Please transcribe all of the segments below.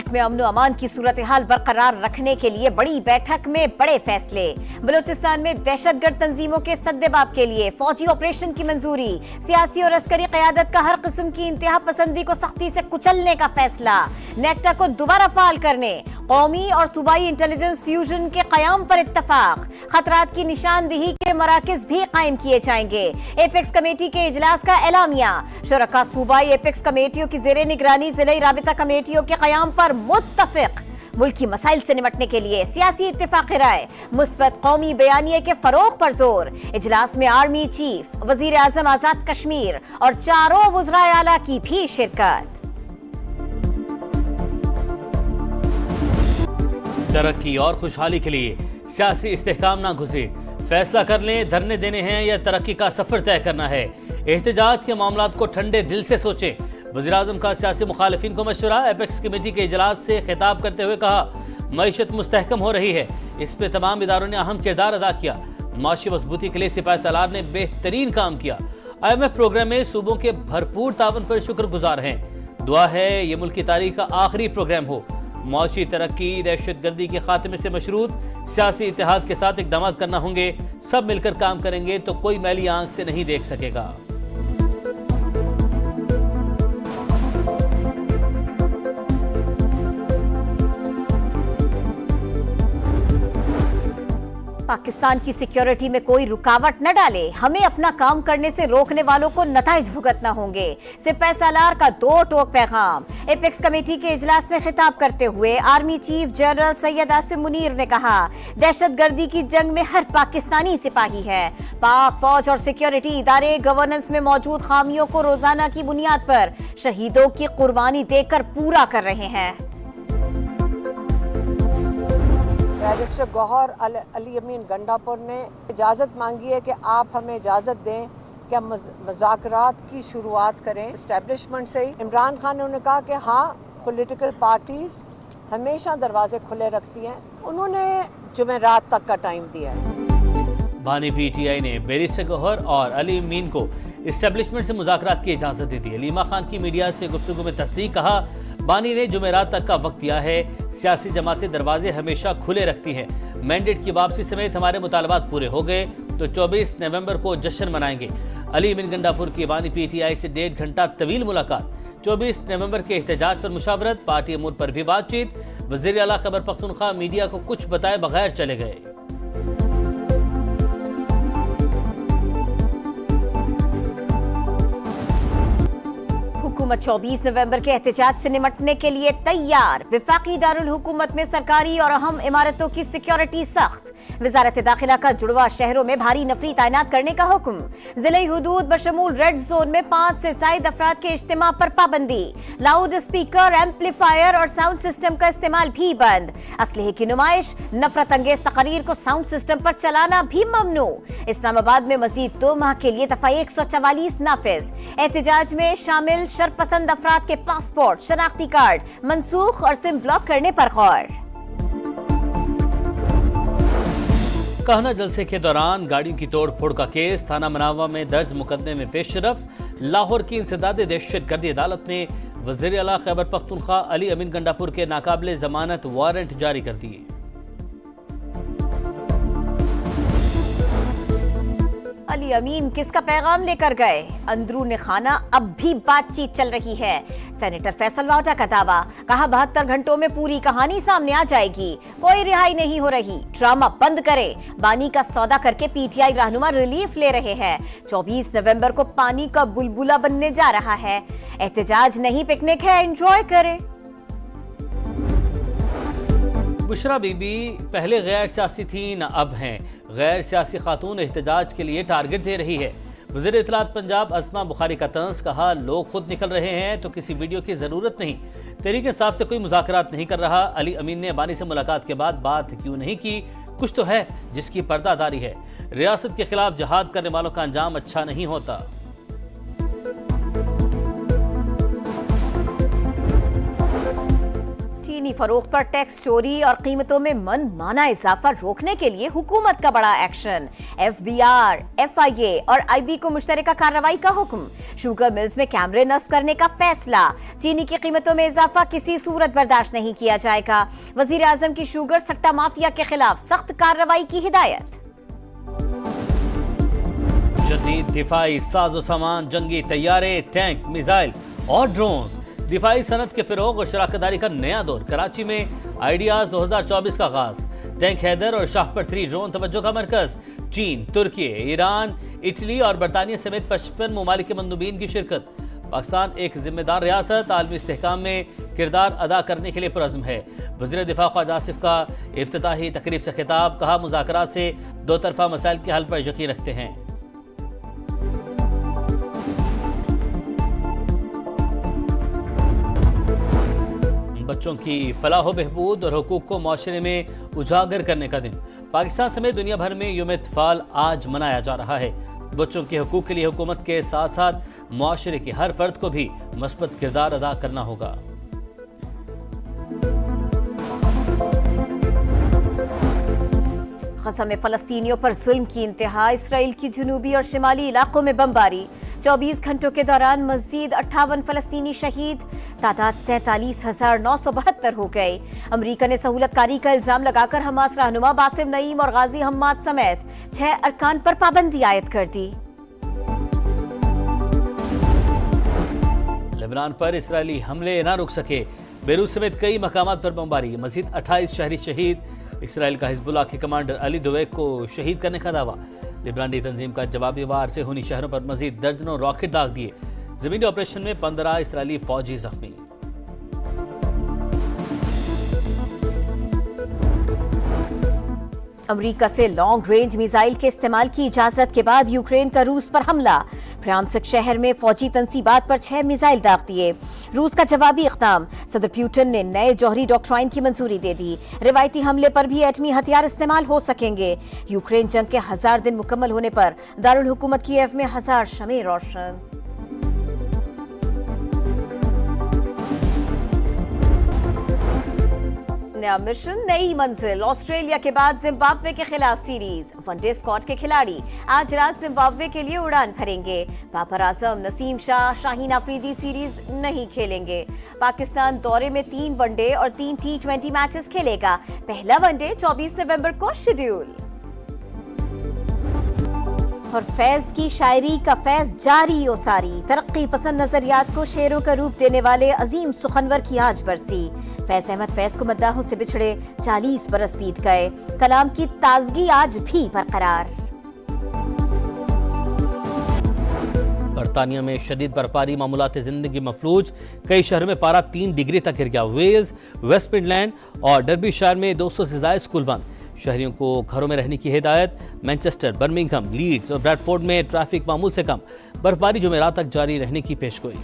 मुल्क में अमन अमान की सूरत हाल बरकरार रखने के लिए बड़ी बैठक में बड़े फैसले। बलूचिस्तान में दहशतगर्द तंजीमों के सद्देबाब के लिए फौजी ऑपरेशन की मंजूरी। सियासी और अस्करी क़यादत का हर किस्म की इंतहा पसंदी को सख्ती से कुचलने का फैसला। नेक्टा को दोबारा फाल करने, कौमी और सूबाई इंटेलिजेंस फ्यूजन के कयाम पर इत्तफाक। खतरात की निशानदेही के मराकज भी कायम किए जाएंगे। एपेक्स कमेटी के इजलास का एलामिया। शुरका सूबाई एपेक्स कमेटियों की जेरे निगरानी जिले राबिता कमेटियों के कयाम पर मुत्तफिक। मुल्की मसाइल से निपटने के लिए सियासी इत्तिफाक राय। मुस्बत कौमी बयानिए के फरोग पर जोर। इजलास में आर्मी चीफ, वजीर आजम आजाद कश्मीर और चारों वज़राए आला की भी शिरकत। तरक्की और खुशहाली के लिए सियासी इस्तेहकाम ना घुसे, फैसला कर लें धरने देने हैं या तरक्की का सफर तय करना है। एहतजाज के मामलात को ठंडे दिल से सोचें। वज़ीर-ए-आज़म का सियासी मुखालिफिन को मशवरा। एपेक्स कमेटी के इजलास से खिताब करते हुए कहा, मईशत मुस्तहकम हो रही है, इस पे तमाम इदारों ने अहम किरदार अदा किया। माशी मजबूती के लिए सिपाही सालार ने बेहतरीन काम किया। IMF प्रोग्राम में सूबों के भरपूर तावन पर शुक्रगुजार हैं। दुआ है ये मुल्क की तारीख का आखिरी प्रोग्राम हो। मुआशी तरक्की दहशतगर्दी के खात्मे से मशरूत सियासी इत्तेहाद के साथ इकदाम करना होंगे। सब मिलकर काम करेंगे तो कोई मैली आंख से नहीं देख सकेगा। पाकिस्तान की सिक्योरिटी में कोई रुकावट न डाले, हमें अपना काम करने से रोकने वालों को नताइज भुगतना होंगे। सिपाही सालार का दो टोक पैगाम। एपेक्स कमेटी के इजलास में खिताब करते हुए army chief general Syed Asim Munir ने कहा, दहशतगर्दी की जंग में हर पाकिस्तानी सिपाही है। पाक फौज और सिक्योरिटी इदारे गवर्नेंस में मौजूद खामियों को रोजाना की बुनियाद पर शहीदों की कुर्बानी देकर पूरा कर रहे हैं। बैरिस्टर गौहर अली अमीन गंडापुर ने इजाज़त मांगी है कि आप हमें इजाज़त दें कि हम मुज़ाकरात की शुरुआत करें इस्टेब्लिशमेंट से ही। इमरान खान ने उन्हें कहा कि हाँ, पॉलिटिकल पार्टीज हमेशा दरवाजे खुले रखती हैं। उन्होंने जुमेरात तक का टाइम दिया है। बानी PTI ने बैरिस्टर गौहर और अली अमीन को इस्टेब्लिशमेंट से मुज़ाकरात की इजाज़त दे दी। अलीमा खान की मीडिया से गुफ्तगू में तस्दीक। कहा, बानी ने जुमेरात तक का वक्त दिया है। सियासी जमातें दरवाजे हमेशा खुले रखती हैं। मैंडेट की वापसी समेत हमारे मुतालबात पूरे हो गए तो 24 नवंबर को जश्न मनाएंगे। अली अमीन गंडापुर की बानी PTI से 1.5 घंटा तवील मुलाकात। 24 नवंबर के एहतजाज पर मुशावरत, पार्टी अमूर पर भी बातचीत। वज़ीर आला खैबर पख्तूनख्वा मीडिया को कुछ बताए बगैर चले गए। हुकूमत 24 नवंबर के एहतजाज से निपटने के लिए तैयार। विफाकी दारुल हुकूमत में सरकारी और अहम इमारतों की सिक्योरिटी सख्त। वजारत दाखिला का जुड़वा शहरों में भारी नफरी तैनात करने का हुक्म। जिले हुदूद बशमूल रेड जोन में 5 से ज़ायद अफराद के इज्तिमा पर पाबंदी। लाउड स्पीकर, एम्पलीफायर और साउंड सिस्टम का इस्तेमाल भी बंद। असलहे की नुमाइश, नफरत अंगेज तकरीर को साउंड सिस्टम पर चलाना भी ममनू। इस्लामाबाद में मजीद 2 माह के लिए दफा 144 नाफिज। एहतजाज में शामिल शरपसंद अफराद के पासपोर्ट, शनाख्ती कार्ड मनसूख और सिम ब्लॉक करने पर गौर। कहना जलसे के दौरान गाड़ियों की तोड़ फोड़ का केस। थाना मनावा में दर्ज मुकदमे में पेशरफ। लाहौर की इंसदाद दहशतगर्दी अदालत ने वज़ीर आला खैबर पख्तूनख्वा अली अमीन गंडापुर के नाकाबिले जमानत वारंट जारी कर दिए। अली अमीन किसका पैगाम लेकर गए? अंदरूनी खाना अब भी बातचीत चल रही है। सेनेटर फैसल वाटा का दावा। कहा, 72 घंटों में पूरी कहानी सामने आ जाएगी। कोई रिहाई नहीं हो रही, ड्रामा बंद करें। बानी का सौदा करके PTI रहनुमा रिलीफ ले रहे हैं। 24 नवंबर को पानी का बुलबुला बनने जा रहा है। एहतजाज नहीं, पिकनिक है, एंजॉय करें। बुशरा बीबी पहले गैर सियासी थी, न अब हैं। गैर सियासी खातून एहतजाज के लिए टारगेट दे रही है। वज़ीर इत्तलात पंजाब अस्मा बुखारी का तंज। कहा, लोग खुद निकल रहे हैं तो किसी वीडियो की जरूरत नहीं। तहरीक इंसाफ से कोई मुज़ाकरात नहीं कर रहा। अली अमीन ने बानी से मुलाकात के बाद बात क्यों नहीं की? कुछ तो है जिसकी पर्दादारी है। रियासत के खिलाफ जहाद करने वालों का अंजाम अच्छा नहीं होता। चीनी फरोख्त पर टैक्स चोरी और कीमतों में मनमाना इजाफा रोकने के लिए हुकूमत का बड़ा एक्शन। FBR, FIA और IB को मुश्तरका कार्रवाई का हुक्म। शुगर मिल्स में कैमरे नस्ब करने का फैसला। चीनी की कीमतों में इजाफा किसी सूरत बर्दाश्त नहीं किया जाएगा। वजीर आजम की शुगर सट्टा माफिया के खिलाफ सख्त कार्रवाई की हिदायत। जदीद दिफाई साजो सामान, जंगी तैयारे, टैंक, मिसाइल और ड्रोन्स। दिफाई सनत के फिरोग और शराकतदारी का नया दौर। कराची में आइडियाज 2024 का आगाज। टैंक हैदर और शाहपर 3 ड्रोन तवज्जो का मरकज। चीन, तुर्की, ईरान, इटली और बरतानिया समेत 55 ममालिक के मंदूबीन की शिरकत। पाकिस्तान एक जिम्मेदार रियासत आलमी इस्तेहकाम में किरदार अदा करने के लिए पुरज़्म है। वज़ीर दिफा ख्वाजा आसिफ का इफ्तिताही तकरीब से खिताब। कहा, मुज़ाकरात से दो तरफा मसाइल के हल पर यकीन रखते हैं। बच्चों की फलाह बहबूद और हुकूक को माशरे में उजागर करने का दिन। पाकिस्तान समेत दुनिया भर में यौम इत्फाल आज मनाया जा रहा है। बच्चों के हुकूक के लिए हुकूमत के साथ साथ माशरे के हर फर्द को भी मस्बत किरदार अदा करना होगा। गज़ा में फ़लस्तीनियों पर जुल्म की इंतहा। इसराइल की जनूबी और शिमाली इलाकों में बमबारी। 24 घंटों के दौरान मज़ीद 58 फ़लस्तीनी शहीद। तादाद 43,972 हो गए। अमरीका ने सहूलतकारी का इल्जाम लगाकर हमास रहनुमा बासिम नईम और गाजी हम्माद समेत 6 अरकान पर पाबंदी आयद कर दी। लेबनान पर इसराइली हमले न रुक सके। बेरूत समेत कई मकामात पर बमबारी। मज़ीद 28 शहरी शहीद। इसराइल का हिजबुल्लाह के कमांडर अली दुवैक को शहीद करने का दावा। लिबनानी तंजीम का जवाबी वार से हुनी शहरों पर मजीद दर्जनों रॉकेट दाग दिए। जमीनी ऑपरेशन में 15 इसराइली फौजी जख्मी। अमेरिका से लॉन्ग रेंज मिसाइल के इस्तेमाल की इजाजत के बाद यूक्रेन का रूस पर हमला। फ्रांसिक शहर में फौजी तंसीबात पर 6 मिसाइल दाग दिए। रूस का जवाबी इक़दाम। सदर पुतिन ने नए जौहरी डॉक्ट्राइन की मंजूरी दे दी। रिवायती हमले पर भी एटमी हथियार इस्तेमाल हो सकेंगे। यूक्रेन जंग के 1000 दिन मुकम्मल होने पर दारुल हुकूमत कीव में 1000 शमे रोशन। नया मिशन, नई मंजिल। ऑस्ट्रेलिया के बाद जिम्बाब्वे के खिलाफ सीरीज। वनडे स्क्वाड के खिलाड़ी आज रात जिम्बाब्वे के लिए उड़ान भरेंगे। बाबर आजम, नसीम शाह, शाहीन अफरीदी सीरीज नहीं खेलेंगे। पाकिस्तान दौरे में 3 वनडे और 3 T20 मैचेस खेलेगा। पहला वनडे 24 नवंबर को शेड्यूल। और फैज की शायरी का फैज जारी ओ सारी। तरक्की पसंद नजरियात को शेरों का रूप देने वाले अजीम सुखनवर की आज बरसी। फैज अहमद फैज को मद्दाहों से बिछड़े 40 बरस बीत गए। कलाम की ताजगी आज भी बरकरार। बरतानिया में शदीद बर्फबारी, मामूलात जिंदगी मफलूज। कई शहरों में पारा 3 डिग्री तक गिर गया। वेल्स, वेस्ट मिडलैंड और डर्बीशायर में 200 से ज्यादा स्कूल बंद। शहरियों को घरों में रहने की हिदायत। मैनचेस्टर, बर्मिंघम, लीड्स और ब्रैडफोर्ड में ट्रैफिक मामूल से कम। बर्फबारी जुमेरात तक जारी रहने की पेशगोई।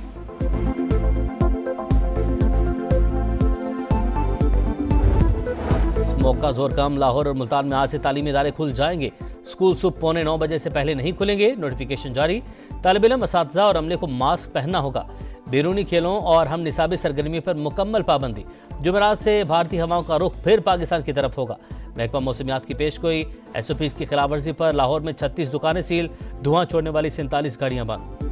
स्मोक का जोर कम। लाहौर और मुल्तान में आज से तालीमी इदारे खुल जाएंगे। स्कूल सुबह 8:45 बजे से पहले नहीं खुलेंगे। नोटिफिकेशन जारी। तालिब इल्म, असातिज़ा और अमले को मास्क पहनना होगा। बैरूनी खेलों और हम निसाबी सरगर्मी पर मुकम्मल पाबंदी। जुमेरात से भारतीय हवाओं का रुख फिर पाकिस्तान की तरफ होगा। महकमा मौसमियात की पेशगोई। SOPs की खिलाफवर्जी पर लाहौर में 36 दुकानें सील। धुआं छोड़ने वाली 47 गाड़ियां बंद।